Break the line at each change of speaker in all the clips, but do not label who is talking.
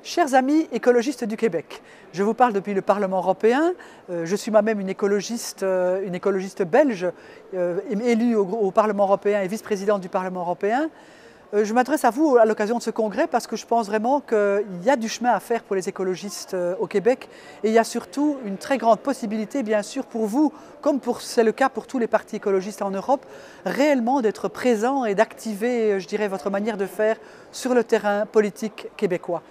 Chers amis écologistes du Québec, je vous parle depuis le Parlement européen. Je suis moi-même une écologiste belge, élue au Parlement européen et vice-présidente du Parlement européen. Je m'adresse à vous à l'occasion de ce congrès parce que je pense vraiment qu'il y a du chemin à faire pour les écologistes au Québec et il y a surtout une très grande possibilité, bien sûr, pour vous, comme c'est le cas pour tous les partis écologistes en Europe, réellement d'être présents et d'activer, je dirais, votre manière de faire sur le terrain politique québécois.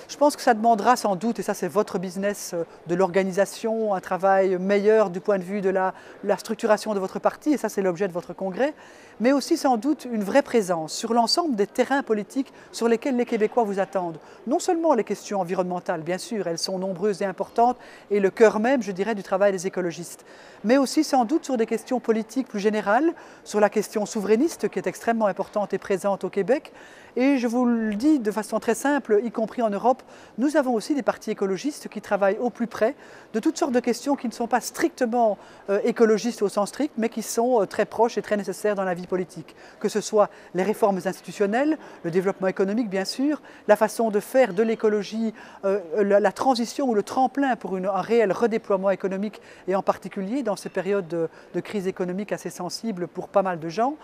Je pense que ça demandera sans doute, et ça c'est votre business, de l'organisation, un travail meilleur du point de vue de la structuration de votre parti, et ça c'est l'objet de votre congrès, mais aussi sans doute une vraie présence sur l'ensemble des terrains politiques sur lesquels les Québécois vous attendent. Non seulement les questions environnementales, bien sûr, elles sont nombreuses et importantes, et le cœur même, je dirais, du travail des écologistes, mais aussi sans doute sur des questions politiques plus générales, sur la question souverainiste qui est extrêmement importante et présente au Québec. Et je vous le dis de façon très simple, y compris en Europe, nous avons aussi des partis écologistes qui travaillent au plus près de toutes sortes de questions qui ne sont pas strictement écologistes au sens strict, mais qui sont très proches et très nécessaires dans la vie politique. Que ce soit les réformes institutionnelles, le développement économique bien sûr, la façon de faire de l'écologie la transition ou le tremplin pour un réel redéploiement économique et en particulier dans ces périodes de crise économique assez sensibles pour pas mal de gens.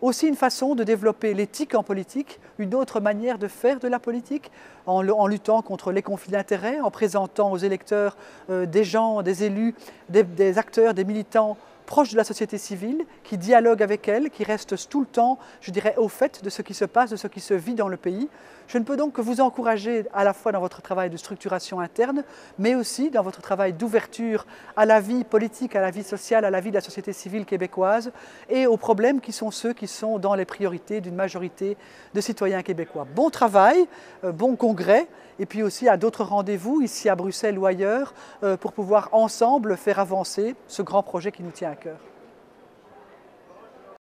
Aussi une façon de développer l'éthique en politique, une autre manière de faire de la politique, en luttant contre les conflits d'intérêts, en présentant aux électeurs des gens, des élus, des acteurs, des militants proches de la société civile, qui dialoguent avec elle, qui restent tout le temps, je dirais, au fait de ce qui se passe, de ce qui se vit dans le pays. Je ne peux donc que vous encourager à la fois dans votre travail de structuration interne, mais aussi dans votre travail d'ouverture à la vie politique, à la vie sociale, à la vie de la société civile québécoise et aux problèmes qui sont ceux qui sont dans les priorités d'une majorité de citoyens québécois. Bon travail, bon congrès, et puis aussi à d'autres rendez-vous ici à Bruxelles ou ailleurs pour pouvoir ensemble faire avancer ce grand projet qui nous tient à cœur.